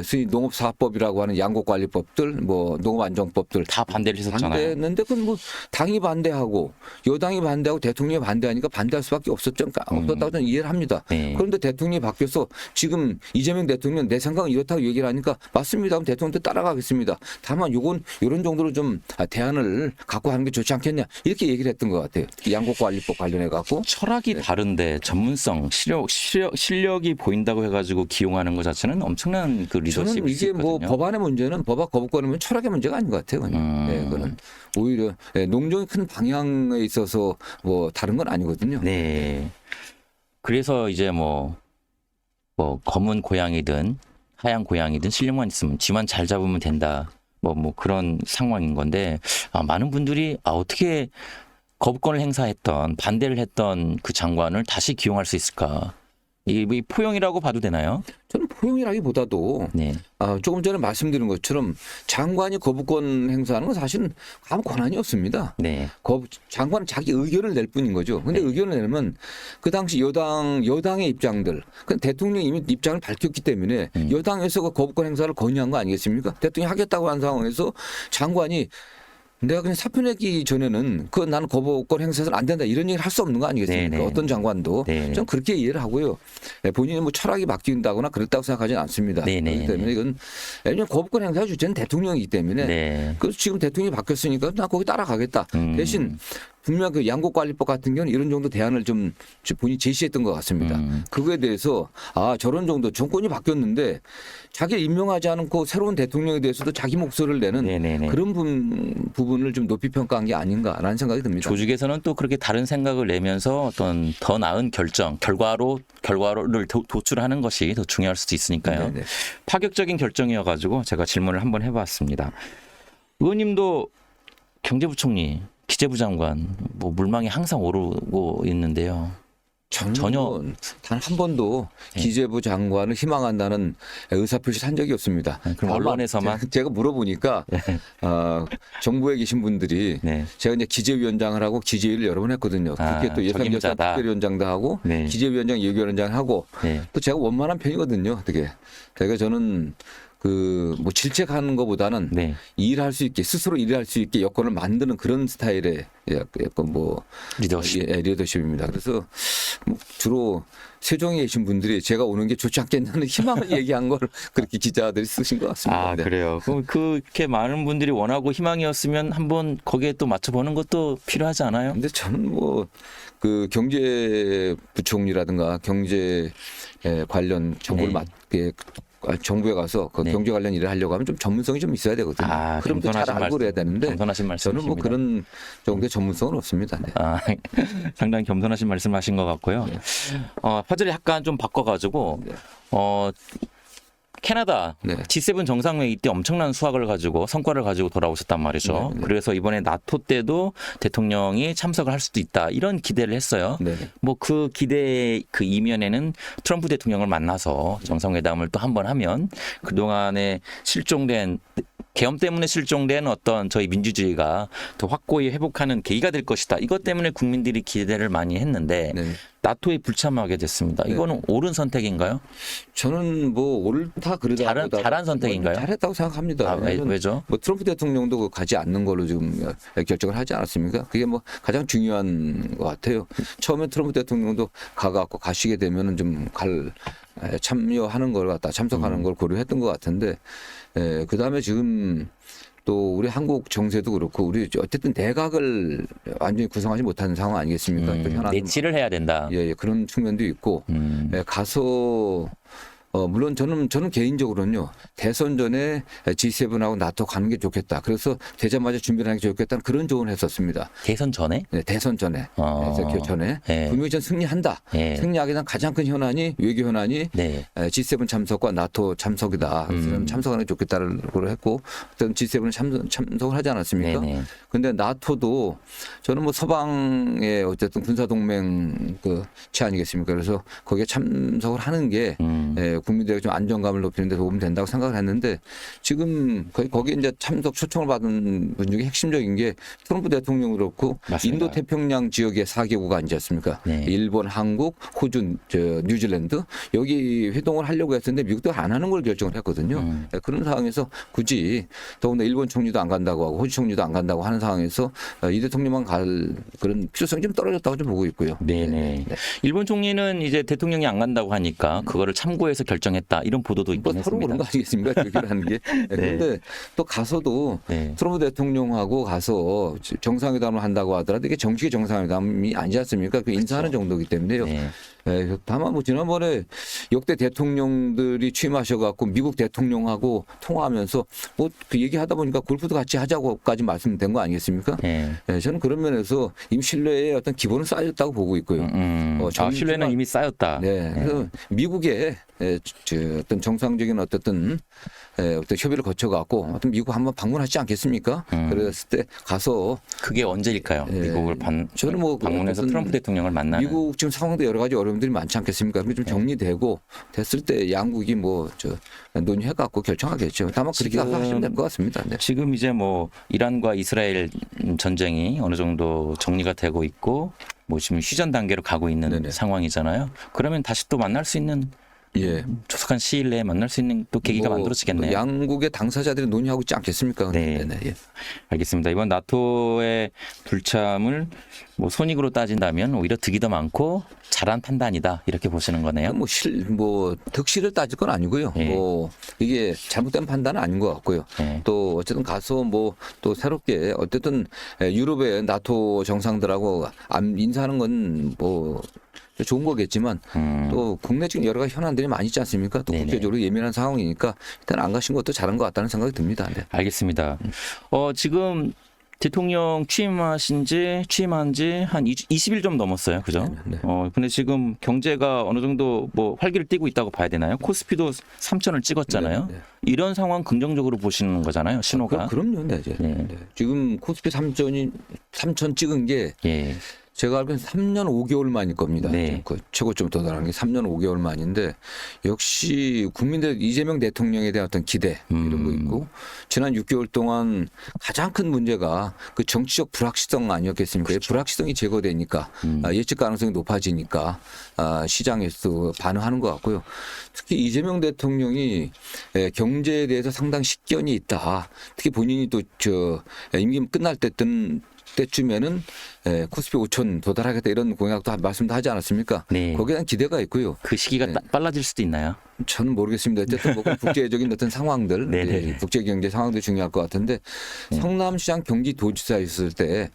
소위 농업사업법이라고 하는 양곡관리법들, 뭐 농업안정법들 다 반대를 했었잖아요. 반대했는데 그건 뭐 당이 반대하고 여당이 반대하고 대통령이 반대하니까 반대할 수밖에 없었다고 저는 이해를 합니다. 네. 그런데 대통령이 바뀌어서 지금 이재명 대통령 내 생각은 이렇다고 얘기를 하니까 맞습니다. 그럼 대통령도 따라가겠습니다. 다만 요건 이런 정도로 좀 대안을 갖고 하는 게 좋지 않겠냐 이렇게 얘기를 했던 것 같아요. 양곡관리법 관련해 갖고 철학이 다른데 전문성, 실력이 보인다고 해가지고 기용하는 것 자체는 엄청난 그 리더십이 저는 이게 뭐 있거든요. 법안의 문제는 법학 거부권이면 철학의 문제가 아닌 것 같아요. 그냥. 네, 그거는 오히려 농정의 큰 방향에 있어서 뭐 다른 건 아니거든요. 네. 그래서 이제 뭐 검은 고양이든 하얀 고양이든 실력만 있으면 쥐만 잘 잡으면 된다. 뭐 그런 상황인 건데 많은 분들이 어떻게 거부권을 행사했던 반대를 했던 그 장관을 다시 기용할 수 있을까? 이 포용이라고 봐도 되나요? 저는 포용이라기보다도 네. 조금 전에 말씀드린 것처럼 장관이 거부권 행사하는 건 사실은 아무 권한이 없습니다. 네. 장관은 자기 의견을 낼 뿐인 거죠. 근데 의견을 내면 그 당시 여당의 입장들, 그 대통령이 이미 입장을 밝혔기 때문에 여당에서 그 거부권 행사를 건의한 거 아니겠습니까? 대통령이 하겠다고 한 상황에서 장관이 내가 그냥 사표 내기 전에는 나는 거부권 행사는 안 된다 이런 얘기를 할 수 없는 거 아니겠습니까? 네네. 어떤 장관도 네네. 저는 그렇게 이해를 하고요. 본인이 뭐 철학이 바뀐다거나 그랬다고 생각하지는 않습니다. 네네. 그렇기 때문에 이건 왜냐하면 거부권 행사 주체는 대통령이기 때문에 네. 그래서 지금 대통령이 바뀌었으니까 나 거기 따라가겠다. 대신 분명 그 양곡관리법 같은 경우는 이런 정도 대안을 좀 본인이 제시했던 것 같습니다. 그거에 대해서 저런 정도 정권이 바뀌었는데 자기를 임명하지 않고 새로운 대통령에 대해서도 자기 목소리를 내는 네네네. 그런 부분을 좀 높이 평가한 게 아닌가라는 생각이 듭니다. 조직에서는 또 그렇게 다른 생각을 내면서 어떤 더 나은 결과를 도출하는 것이 더 중요할 수도 있으니까요. 네네. 파격적인 결정이어가지고 제가 질문을 한번 해봤습니다. 의원님도 경제부총리, 기재부 장관, 뭐 물망이 항상 오르고 있는데요. 전혀 단 한 번도 기재부 장관을 희망한다는 의사표시를 한 적이 없습니다. 그럼 다만 언론에서만? 제가 물어보니까 정부에 계신 분들이 네. 제가 이제 기재위원장을 하고 기재위를 여러 번 했거든요. 그렇게 또 예산결산 적임자다. 특별위원장도 하고 네. 기재위원장, 예결위원장 하고 네. 또 제가 원만한 편이거든요. 어떻게? 그러니까 저는 뭐 질책하는 것보다는 네. 일할 수 있게 스스로 일할 수 있게 여건을 만드는 그런 스타일의 약간 뭐 리더십. 리더십입니다. 그래서 뭐 주로 세종에 계신 분들이 제가 오는 게 좋지 않겠냐는 희망을 얘기한 걸 그렇게 기자들이 쓰신 것 같습니다. 네. 그래요. 그럼 그렇게 많은 분들이 원하고 희망이었으면 한번 거기에 또 맞춰보는 것도 필요하지 않아요? 근데 저는 뭐 그 경제부총리라든가 경제 관련 정보를 네. 정부에 가서 그 네. 경제 관련 일을 하려고 하면 좀 전문성이 좀 있어야 되거든요. 그럼 또 잘 알고 그래야 되는데 겸손하신 말씀이십니다. 저는 뭐 그런 정도의 전문성은 없습니다. 네. 상당히 겸손하신 말씀하신 것 같고요. 네. 화제를 약간 좀 바꿔가지고 네. 캐나다 네. G7 정상회의 때 엄청난 수확을 가지고 성과를 가지고 돌아오셨단 말이죠. 네. 그래서 이번에 나토 때도 대통령이 참석을 할 수도 있다 이런 기대를 했어요. 네. 뭐 그 기대 그 이면에는 트럼프 대통령을 만나서 정상회담을 또 한 번 하면 그동안에 실종된 계엄 때문에 실종된 어떤 저희 민주주의가 더 확고히 회복하는 계기가 될 것이다. 이것 때문에 국민들이 기대를 많이 했는데 네. 나토에 불참하게 됐습니다. 이거는 옳은 선택인가요? 저는 뭐 옳다 그러다 잘한 선택인가요? 잘했다고 생각합니다. 왜죠? 뭐 트럼프 대통령도 가지 않는 걸로 지금 결정을 하지 않았습니까? 그게 뭐 가장 중요한 것 같아요. 처음에 트럼프 대통령도 가갖고 가시게 되면은 좀 참여하는 걸 갖다 참석하는 걸 고려했던 것 같은데, 그 다음에 지금 또 우리 한국 정세도 그렇고 우리 어쨌든 내각을 완전히 구성하지 못하는 상황 아니겠습니까? 내치를 해야 된다. 예, 그런 측면도 있고 가서 물론 저는 개인적으로는요 대선 전에 G7하고 나토 가는 게 좋겠다. 그래서 되자마자 준비를 하는 게 좋겠다는 그런 조언을 했었습니다. 대선 전에? 네, 대선 전에. 대선 전에 네. 분명히 전 승리한다. 네. 승리하기 위한 가장 큰 현안이 외교 현안이 네. G7 참석과 나토 참석이다. 그래서 참석하는 게 좋겠다고 했고, 어떤 G7은 참석을 하지 않았습니까? 네네. 근데 나토도 저는 뭐 서방의 어쨌든 군사동맹 체 아니겠습니까? 그래서 거기에 참석을 하는 게 국민들에게 좀 안정감을 높이는 데 도움이 된다고 생각을 했는데 지금 거기에 이제 참석 초청을 받은 분 중에 핵심적인 게 트럼프 대통령도 그렇고 맞습니다. 인도 태평양 지역의 4개국 아니지 않습니까? 네. 일본, 한국, 호주, 뉴질랜드 여기 회동을 하려고 했었는데 미국도 안 하는 걸 결정을 했거든요. 그런 상황에서 굳이 더군다나 일본 총리도 안 간다고 하고 호주 총리도 안 간다고 하는 상황에서 이 대통령만 갈 그런 필요성이 좀 떨어졌다고 좀 보고 있고요. 네네. 일본 총리는 이제 대통령이 안 간다고 하니까 그거를 참고해서 결정했다 이런 보도도 있긴 뭐 서로 그런 했습니다. 거 아니겠습니까? 얘기라는 게. 그런데 또 가서도 네. 트럼프 대통령하고 가서 정상회담을 한다고 하더라도 이게 정식의 정상회담이 아니지 않습니까? 그 인사하는 정도이기 때문에요. 네. 다만 뭐 지난번에 역대 대통령들이 취임하셔갖고 미국 대통령하고 통화하면서 뭐 그 얘기하다 보니까 골프도 같이 하자고까지 말씀된 거 아니겠습니까? 네. 저는 그런 면에서 이미 신뢰의 어떤 기본은 쌓였다고 보고 있고요. 신뢰는 이미 쌓였다. 네. 그래서 미국의 어떤 정상적인 어떤 협의를 거쳐갖고 어떤 미국 한번 방문하지 않겠습니까? 그랬을 때 가서 그게 언제일까요? 미국을 저는 뭐 방문해서 어떤 트럼프 대통령을 만나는. 미국 지금 상황도 여러 가지 어려움들이 많지 않겠습니까? 그게 좀 정리되고 됐을 때 양국이 논의해갖고 결정하겠죠. 다만 그렇게 가서 하시면 될 것 같습니다. 네. 지금 이제 뭐 이란과 이스라엘 전쟁이 어느 정도 정리가 되고 있고 뭐 지금 휴전 단계로 가고 있는 네네. 상황이잖아요. 그러면 다시 또 만날 수 있는 조속한 시일 내에 만날 수 있는 또 계기가 만들어지겠네요. 양국의 당사자들이 논의하고 있지 않겠습니까? 네. 알겠습니다. 이번 나토의 불참을 뭐 손익으로 따진다면 오히려 득이 더 많고 잘한 판단이다 이렇게 보시는 거네요. 득실을 따질 건 아니고요. 이게 잘못된 판단은 아닌 것 같고요. 또 어쨌든 가서 또 새롭게 어쨌든 유럽의 나토 정상들하고 인사하는 건 좋은 거겠지만 또 국내적인 여러 가지 현안들이 많이 있지 않습니까? 또 국제적으로 예민한 상황이니까 일단 안 가신 것도 잘한 것 같다는 생각이 듭니다. 네. 알겠습니다. 지금 대통령 취임한 지 한 20일 좀 넘었어요. 그죠? 네. 근데 지금 경제가 어느 정도 활기를 띠고 있다고 봐야 되나요? 코스피도 3천을 찍었잖아요. 네. 이런 상황 긍정적으로 보시는 거잖아요. 신호가. 그럼요. 네. 지금 코스피 3천 찍은 게 제가 알기로는 3년 5개월 만일 겁니다. 네. 그 최고점 도달한 게 3년 5개월 만인데 역시 국민들 이재명 대통령에 대한 어떤 기대 이런 거 있고 지난 6개월 동안 가장 큰 문제가 그 정치적 불확실성 아니었겠습니까? 그렇죠. 불확실성이 제거되니까 예측 가능성이 높아지니까 시장에서 반응하는 것 같고요. 특히 이재명 대통령이 경제에 대해서 상당히 식견이 있다. 특히 본인이 또 임기 끝날 때쯤에는 코스피 5천 도달하겠다 이런 공약도 말씀도 하지 않았습니까? 네. 거기에 대한 기대가 있고요. 그 시기가 빨라질 수도 있나요? 저는 모르겠습니다. 어쨌든 국제적인 어떤 상황들, 국제 경제 상황도 중요할 것 같은데 성남시장 경기도지사였을 때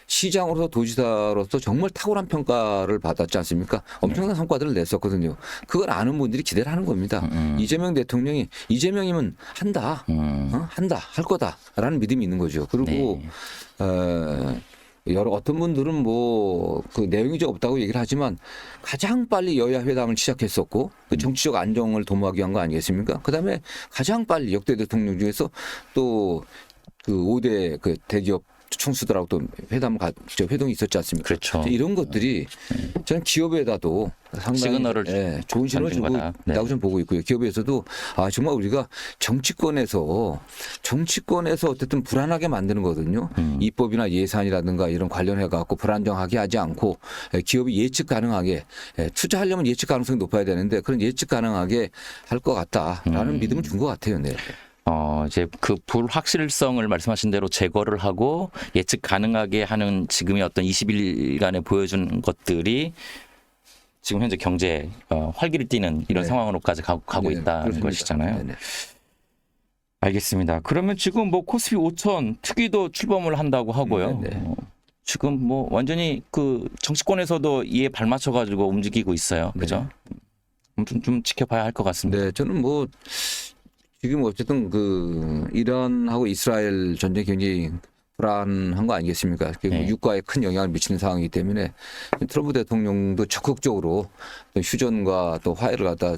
시장으로서 도지사로서 정말 탁월한 평가를 받았지 않습니까? 엄청난 성과들을 냈었거든요. 그걸 아는 분들이 기대를 하는 겁니다. 이재명 대통령이 이재명이면 한다, 할 거다라는 믿음이 있는 거죠. 그리고 어떤 분들은 그 내용이 좀 없다고 얘기를 하지만 가장 빨리 여야 회담을 시작했었고 그 정치적 안정을 도모하기 위한 거 아니겠습니까? 그다음에 가장 빨리 역대 대통령 중에서 또 그 5대 그 대기업 총수들하고 또 회동이 있었지 않습니까? 그렇죠. 이런 것들이 저는 기업에다도 상당히 시그널을 좋은 신호를 주고 있다고 좀 보고 있고요. 기업에서도 정말 우리가 정치권에서 어쨌든 불안하게 만드는 거거든요. 입법이나 예산이라든가 이런 관련해 갖고 불안정하게 하지 않고 기업이 예측 가능하게 투자하려면 예측 가능성이 높아야 되는데 그런 예측 가능하게 할 것 같다라는 믿음을 준 것 같아요. 네. 이제 그 불확실성을 말씀하신 대로 제거를 하고 예측 가능하게 하는 지금의 어떤 20일간에 보여준 것들이 지금 현재 경제 활기를 띠는 이런 상황으로까지 가고 있다는 그렇습니다. 것이잖아요. 네네. 알겠습니다. 그러면 지금 코스피 5천 특위도 출범을 한다고 하고요. 지금 완전히 그 정치권에서도 이에 발맞춰 가지고 움직이고 있어요. 그죠? 좀 지켜봐야 할 것 같습니다. 네, 저는 뭐 지금 어쨌든 그 이란하고 이스라엘 전쟁이 굉장히 불안한 거 아니겠습니까? 네. 유가에 큰 영향을 미치는 상황이기 때문에 트럼프 대통령도 적극적으로 휴전과 또 화해를 갖다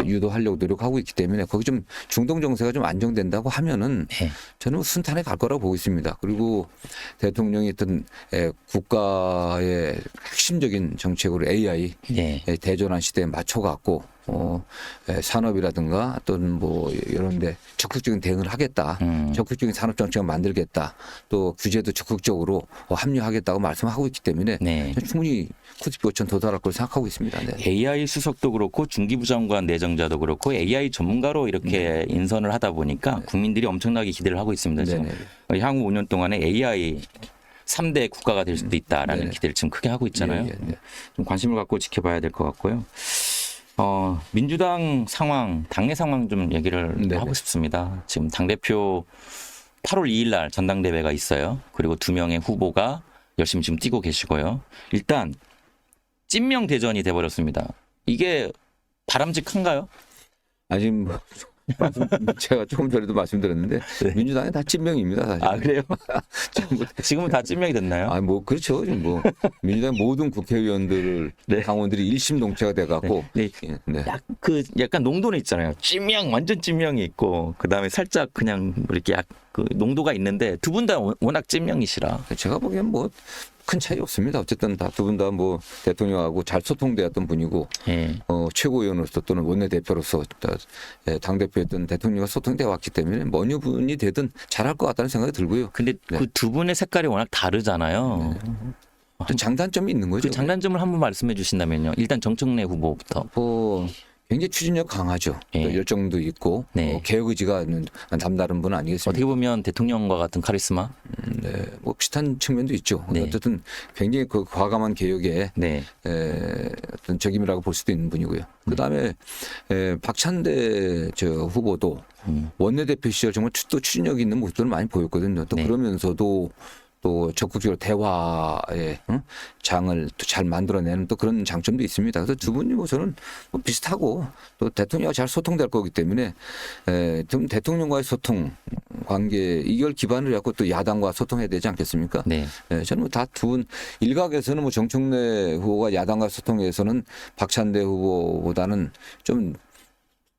유도하려고 노력하고 있기 때문에 거기 좀 중동 정세가 좀 안정된다고 하면은 네. 저는 순탄에 갈 거라고 보고 있습니다. 그리고 대통령이 어떤 국가의 핵심적인 정책으로 AI 네. 대전환 시대에 맞춰갖고 산업이라든가 또는 뭐 이런데 적극적인 대응을 하겠다. 적극적인 산업 정책을 만들겠다. 또 규제도 적극적으로 합류하겠다고 말씀하고 있기 때문에 네. 충분히 99천 도달할 걸 생각하고 있습니다. 네. AI 수석도 그렇고 중기부 장관 내정자도 그렇고 AI 전문가로 이렇게 인선을 하다 보니까 국민들이 엄청나게 기대를 하고 있습니다. 지금 향후 5년 동안에 AI 3대 국가가 될 수도 있다라는 네. 기대를 지금 크게 하고 있잖아요. 네. 좀 관심을 갖고 지켜봐야 될 것 같고요. 민주당 상황, 당내 상황 좀 얘기를 네네. 하고 싶습니다. 지금 당대표 8월 2일 날 전당대회가 있어요. 그리고 2명의 후보가 열심히 지금 뛰고 계시고요. 일단 찐명 대전이 돼버렸습니다. 이게 바람직한가요? 아직 뭐 제가 조금 전에도 말씀드렸는데 민주당이 다 찐명입니다. 사실. 아, 그래요? 지금은 다 찐명이 됐나요? 아, 뭐 그렇죠. 지금 뭐 민주당 모든 국회의원들을 네. 당원들이 일심동체가 돼갖고 네. 네. 약간 농도는 있잖아요. 찐명, 완전 찐명이 있고, 그 다음에 살짝 그냥 뭐 이렇게 그 농도가 있는데 두 분 다 워낙 찐명이시라. 제가 보기엔 뭐 큰 차이 없습니다. 어쨌든 다 두 분 다 뭐 대통령하고 잘 소통되었던 분이고 예. 최고위원으로서 또는 원내대표로서 당대표였던 대통령과 소통되어 왔기 때문에 뭐 어느 분이 되든 잘할 것 같다는 생각이 들고요. 근데 네. 그 두 분의 색깔이 워낙 다르잖아요. 또 장단점이 있는 거죠. 그 장단점을 한번 말씀해 주신다면요. 일단 정청래 후보부터. 뭐 굉장히 추진력 강하죠. 예. 또 열정도 있고 네. 개혁 의지가 남다른 분은 아니겠습니까? 어떻게 보면 대통령과 같은 카리스마. 네, 뭐 비슷한 측면도 있죠. 네. 어쨌든 굉장히 그 과감한 개혁에 네. 어떤 적임이라고 볼 수도 있는 분이고요. 그다음에 박찬대 저 후보도 원내대표 시절 정말 또 추진력 있는 모습들을 많이 보였거든요. 또 네. 그러면서도 또 적극적으로 대화의 장을 또 잘 만들어내는 또 그런 장점도 있습니다. 그래서 두 분이 뭐 저는 뭐 비슷하고 또 대통령과 잘 소통될 거기 때문에 좀 대통령과의 소통 관계 이걸 기반으로 해갖고 또 야당과 소통해야 되지 않겠습니까? 네. 저는 다 두 분 일각에서는 뭐 정청래 후보가 야당과 소통에서는 박찬대 후보보다는 좀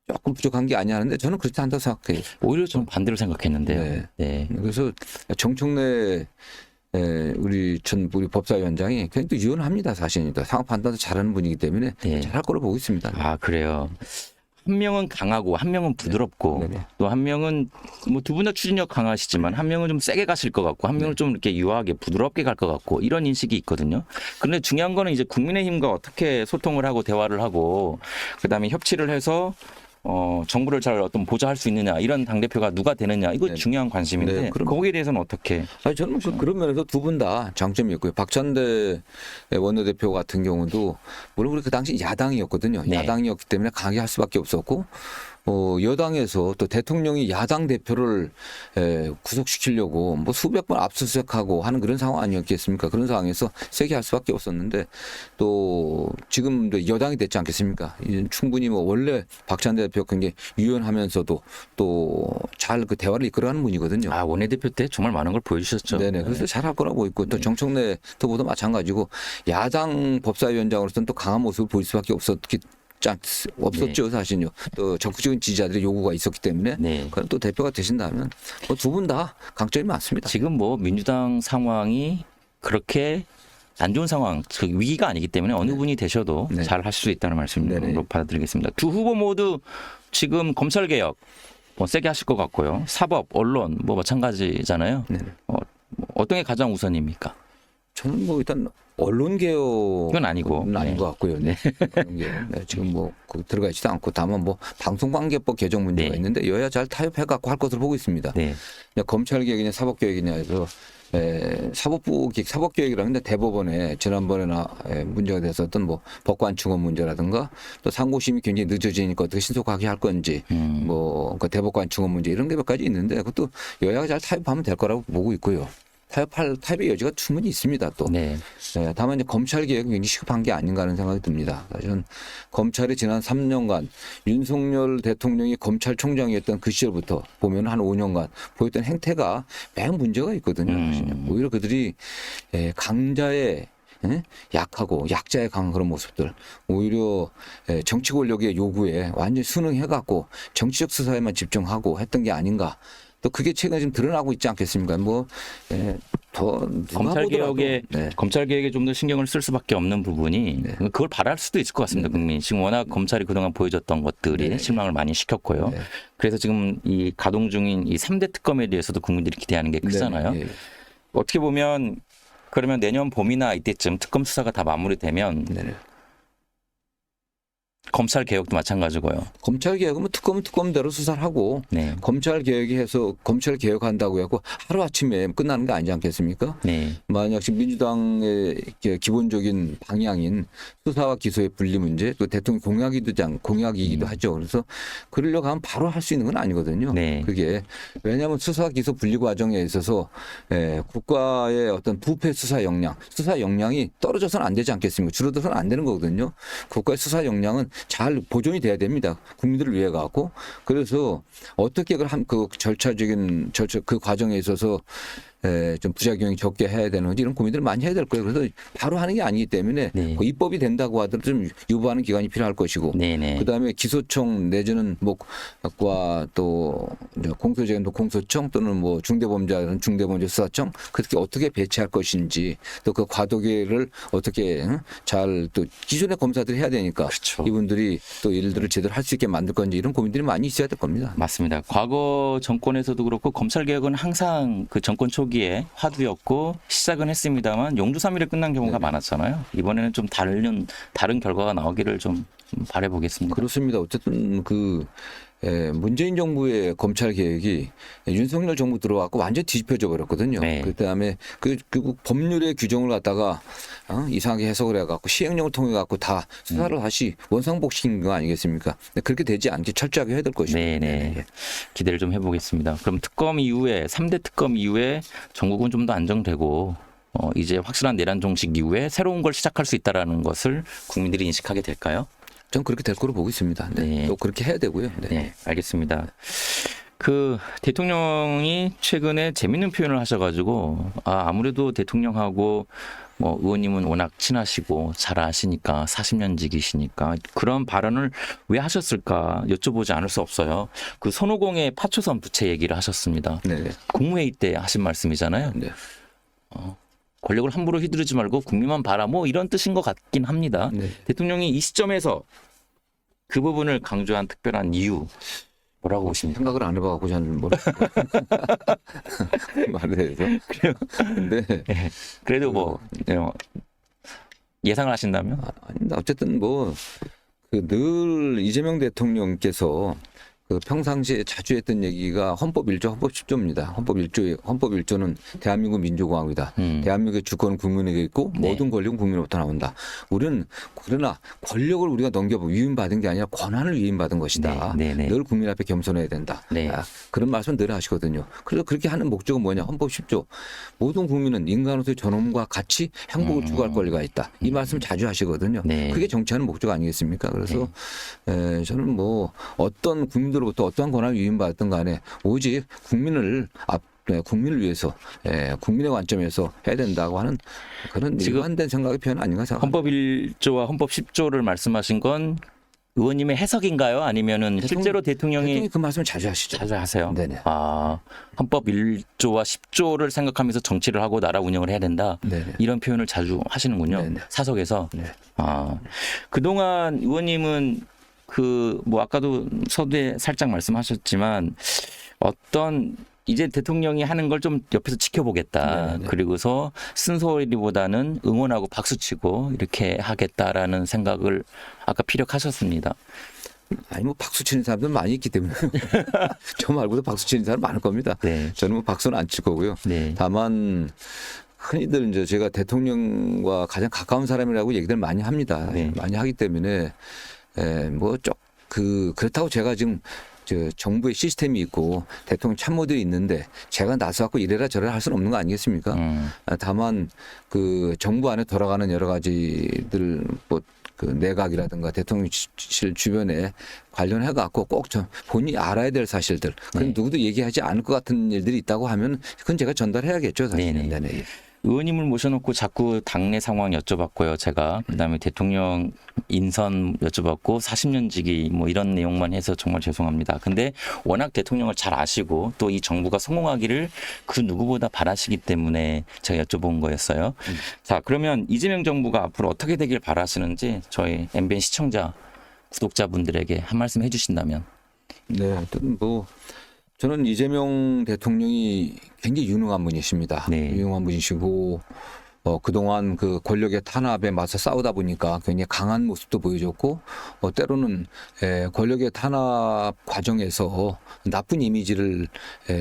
조금 부족한 게 아니야 하는데 저는 그렇지 않다고 생각해요. 오히려 좀 반대로 생각했는데요. 네. 네. 그래서 정청래 우리 법사위원장이 굉장히 또 유연합니다. 사실입니다. 상황 판단도 잘하는 분이기 때문에 네. 잘할 거로 보고 있습니다. 아, 그래요. 한 명은 강하고 한 명은 부드럽고 네네. 또 한 명은 뭐 두 분 다 추진력 강하시지만 한 명은 좀 세게 가실 것 같고 한 명은 좀 이렇게 유하게 부드럽게 갈 것 같고 이런 인식이 있거든요. 그런데 중요한 거는 이제 국민의힘과 어떻게 소통을 하고 대화를 하고 그다음에 협치를 해서 정부를 잘 어떤 보좌할 수 있느냐 이런 당대표가 누가 되느냐 이거 네. 중요한 관심인데 네, 그럼- 거기에 대해서는 어떻게 아니, 저는 그런 면에서 두 분 다 장점이 있고요. 박찬대 원내대표 같은 경우도 물론 우리 그 당시 야당이었거든요. 네. 야당이었기 때문에 강하게 할 수밖에 없었고 여당에서 또 대통령이 야당 대표를 구속시키려고 뭐 수백 번 압수수색하고 하는 그런 상황 아니었겠습니까? 그런 상황에서 세게 할 수밖에 없었는데 또 지금 여당이 됐지 않겠습니까? 충분히 뭐 원래 박찬대 대표 굉장히 유연하면서도 또 잘 그 대화를 이끌어가는 분이거든요. 아 원내대표 때 정말 많은 걸 보여주셨죠. 네네. 그래서 잘할 거라고 보고 있고 또 정청래 후보도 마찬가지고 야당 법사위원장으로서는 또 강한 모습을 보일 수밖에 없었죠 사실요. 또 적극적인 지지자들의 요구가 있었기 때문에 네. 그럼 또 대표가 되신다면 두 분 다 강점이 많습니다. 지금 뭐 민주당 상황이 그렇게 안 좋은 상황, 위기가 아니기 때문에 어느 분이 되셔도 네. 잘 하실 수 있다는 말씀으로 네네. 받아드리겠습니다. 두 후보 모두 지금 검찰 개혁 뭐 세게 하실 것 같고요. 사법, 언론 뭐 마찬가지잖아요. 네네. 어떤 게 가장 우선입니까? 저는 뭐 일단 언론 개혁은 그건 아니고. 아닌 네. 것 같고요. 네. 언론 개혁. 네, 지금 뭐 거기 들어가 있지도 않고 다만 뭐 방송관계법 개정 문제가 네. 있는데 여야 잘 타협해갖고 할 것으로 보고 있습니다. 네. 그냥 검찰 개혁이냐 사법 개혁이냐 해서 사법부 사법 개혁이라는데 대법원에 지난번에나 문제가 됐었던 뭐 법관 증언 문제라든가 또 상고심이 굉장히 늦어지니까 어떻게 신속하게 할 건지 뭐 그 대법관 증언 문제 이런 게 몇 가지 있는데 그것도 여야가 잘 타협하면 될 거라고 보고 있고요. 타협의 여지가 충분히 있습니다. 또 네. 다만 이제 검찰 개혁이 굉장히 시급한 게 아닌가 하는 생각이 듭니다. 저는 검찰이 지난 3년간 윤석열 대통령이 검찰총장이었던 그 시절부터 보면 한 5년간 보였던 행태가 매우 문제가 있거든요. 오히려 그들이 강자의 약하고 약자의 강한 그런 모습들, 오히려 정치 권력의 요구에 완전히 순응해갖고 정치적 수사에만 집중하고 했던 게 아닌가. 또 그게 최근에 지금 드러나고 있지 않겠습니까? 더 검찰 개혁에 좀 더 신경을 쓸 수밖에 없는 부분이 그걸 바랄 수도 있을 것 같습니다. 국민이 지금 워낙 검찰이 그동안 보여줬던 것들이 실망을 많이 시켰고요. 그래서 지금 이 가동 중인 이 3대 특검에 대해서도 국민들이 기대하는 게 크잖아요. 어떻게 보면 그러면 내년 봄이나 이때쯤 특검 수사가 다 마무리되면 검찰 개혁도 마찬가지고요. 검찰 개혁은 특검은 특검대로 수사를 하고 검찰 개혁이 해서 검찰 개혁한다고 해고 하루 아침에 끝나는 게 아니지 않겠습니까? 만약 지금 민주당의 기본적인 방향인 수사와 기소의 분리 문제, 또 대통령 공약이기도 하죠. 그래서 그러려고 하면 바로 할 수 있는 건 아니거든요. 그게 왜냐하면 수사 기소 분리 과정에 있어서 국가의 어떤 부패 수사 역량이 떨어져서는 안 되지 않겠습니까? 줄어들어서는 안 되는 거거든요. 국가의 수사 역량은 잘 보존이 돼야 됩니다. 국민들을 위해 갖고. 그래서 어떻게 그 절차적인 그 과정에 있어서 좀 부작용이 적게 해야 되는지 이런 고민들을 많이 해야 될 거예요. 그래서 바로 하는 게 아니기 때문에 뭐 입법이 된다고 하더라도 좀 유보하는 기간이 필요할 것이고 그다음에 기소청 내지는 또 공소제도 공소청 또는 뭐 중대범죄는 중대범죄수사청 그렇게 어떻게 배치할 것인지 또 그 과도기를 어떻게 잘 또 기존의 검사들이 해야 되니까 이분들이 또 일들을 제대로 할 수 있게 만들 건지 이런 고민들이 많이 있어야 될 겁니다. 맞습니다. 과거 정권에서도 그렇고 검찰 개혁은 항상 그 정권 초기에 화두였고 시작은 했습니다만 용두사미로 끝난 경우가 많았잖아요. 이번에는 좀 다른 결과가 나오기를 좀 바라보겠습니다. 그렇습니다. 어쨌든 문재인 정부의 검찰 개혁이 윤석열 정부 들어왔고 완전 뒤집혀져 버렸거든요. 그다음에 그 법률의 규정을 갖다가 이상하게 해석을 해갖고 시행령을 통해 갖고 다 수사를 다시 원상복시킨 거 아니겠습니까? 그렇게 되지 않게 철저하게 해야 될 것입니다. 기대를 좀 해보겠습니다. 그럼 특검 이후에 3대 특검 이후에 전국은 좀 더 안정되고 이제 확실한 내란 종식 이후에 새로운 걸 시작할 수 있다라는 것을 국민들이 인식하게 될까요? 전 그렇게 될 거로 보고 있습니다. 또 그렇게 해야 되고요. 알겠습니다. 그 대통령이 최근에 재밌는 표현을 하셔가지고 아무래도 대통령하고 뭐 의원님은 워낙 친하시고 잘 아시니까 40년직이시니까 그런 발언을 왜 하셨을까 여쭤보지 않을 수 없어요. 그 손오공의 파초선 부채 얘기를 하셨습니다. 국무회의 때 하신 말씀이잖아요. 권력을 함부로 휘두르지 말고 국민만 봐라 뭐 이런 뜻인 것 같긴 합니다. 대통령이 이 시점에서 그 부분을 강조한 특별한 이유 뭐라고 보십니까? 생각을 안 해봐갖고 저는 말을 해서 그래요. 근데 그래도 뭐 예상을 하신다면? 아닙니다. 어쨌든 늘 이재명 대통령께서 그 평상시에 자주 했던 얘기가 헌법 1조, 헌법 10조입니다. 헌법 1조는 대한민국 민주공화국이다. 대한민국의 주권은 국민에게 있고 모든 권력은 국민으로부터 나온다. 우리는 그러나 권력을 우리가 위임받은 게 아니라 권한을 위임받은 것이다. 늘 국민 앞에 겸손해야 된다. 그런 말씀 늘 하시거든요. 그래서 그렇게 하는 목적은 뭐냐? 헌법 10조. 모든 국민은 인간으로서의 존엄과 같이 행복을 추구할 권리가 있다. 이 말씀 자주 하시거든요. 그게 정치하는 목적 아니겠습니까? 그래서 저는 어떤 국민들로부터 어떠한 권한을 위임받았든 간에 오직 국민을 위해서 국민의 관점에서 해야 된다고 하는 그런 일관된 생각의 표현 아닌가 생각합니다. 헌법 1조와 헌법 10조를 말씀하신 건 의원님의 해석인가요? 아니면은 실제로 대통령이 그 말씀을 자주 하시죠. 자주 하세요. 헌법 1조와 10조를 생각하면서 정치를 하고 나라 운영을 해야 된다. 이런 표현을 자주 하시는군요. 사석에서. 그동안 의원님은 아까도 서두에 살짝 말씀하셨지만 이제 대통령이 하는 걸 좀 옆에서 지켜보겠다. 그리고서 쓴소리보다는 응원하고 박수치고 이렇게 하겠다라는 생각을 아까 피력하셨습니다. 아니 박수 치는 사람들 많이 있기 때문에 저 말고도 박수 치는 사람 많을 겁니다. 저는 박수는 안 칠 거고요. 다만 흔히들 이제 제가 대통령과 가장 가까운 사람이라고 얘기들 많이 합니다. 많이 하기 때문에 그렇다고 제가 지금 정부의 시스템이 있고 대통령 참모들이 있는데 제가 나서 갖고 이래라 저래라 할 수는 없는 거 아니겠습니까? 다만 그 정부 안에 돌아가는 여러 가지들 뭐 그 내각이라든가 대통령실 주변에 관련해 갖고 꼭 본인이 알아야 될 사실들, 그건 누구도 얘기하지 않을 것 같은 일들이 있다고 하면 그건 제가 전달해야겠죠, 사실은. 네네. 네네. 의원님을 모셔놓고 자꾸 당내 상황 여쭤봤고요. 제가 그다음에 대통령 인선 여쭤봤고 40년 지기 뭐 이런 내용만 해서 정말 죄송합니다. 근데 워낙 대통령을 잘 아시고 또 이 정부가 성공하기를 그 누구보다 바라시기 때문에 제가 여쭤본 거였어요. 자, 그러면 이재명 정부가 앞으로 어떻게 되길 바라시는지 저희 MBN 시청자 구독자분들에게 한 말씀 해주신다면. 네, 하여튼 뭐 저는 이재명 대통령이 굉장히 유능한 분이십니다. 네. 유능한 분이시고 그동안 그 권력의 탄압에 맞서 싸우다 보니까 굉장히 강한 모습도 보여줬고 때로는 권력의 탄압 과정에서 나쁜 이미지를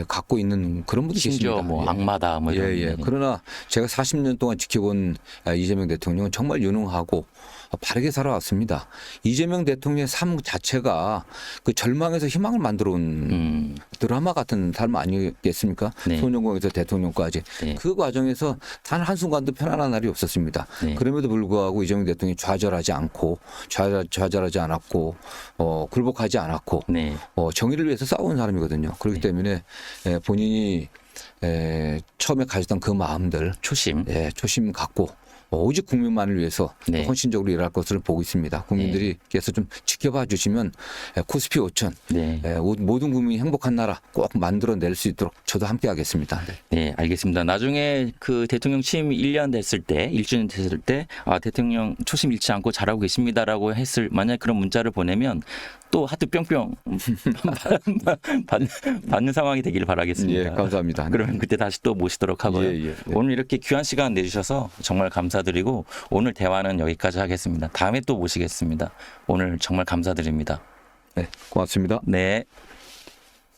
갖고 있는 그런 분이 심지어 계십니다. 뭐 예. 악마다 뭐 이런. 예. 그러나 제가 40년 동안 지켜본 이재명 대통령은 정말 유능하고 바르게 살아왔습니다. 이재명 대통령의 삶 자체가 그 절망에서 희망을 만들어 온 드라마 같은 삶 아니겠습니까? 네. 소년공에서 대통령까지. 네. 그 과정에서 단 한순간도 편안한 날이 없었습니다. 네. 그럼에도 불구하고 이재명 대통령이 좌절하지 않았고 굴복하지 않았고 네. 정의를 위해서 싸운 사람이거든요. 그렇기 때문에 본인이 처음에 가졌던 그 마음들 초심. 초심 갖고 오직 국민만을 위해서 네. 헌신적으로 일할 것을 보고 있습니다. 국민들께서 좀 지켜봐 주시면 코스피 5천 네. 모든 국민이 행복한 나라 꼭 만들어낼 수 있도록 저도 함께 하겠습니다. 네, 알겠습니다. 나중에 그 대통령 취임 1년 됐을 때, 1주년 됐을 때, 대통령 초심 잃지 않고 잘하고 계십니다라고 만약 그런 문자를 보내면 또 하트 뿅뿅 받는 상황이 되기를 바라겠습니다. 예, 감사합니다. 그러면 그때 다시 또 모시도록 하고요. 예. 오늘 이렇게 귀한 시간 내주셔서 정말 감사드리고 오늘 대화는 여기까지 하겠습니다. 다음에 또 모시겠습니다. 오늘 정말 감사드립니다. 네, 고맙습니다. 네.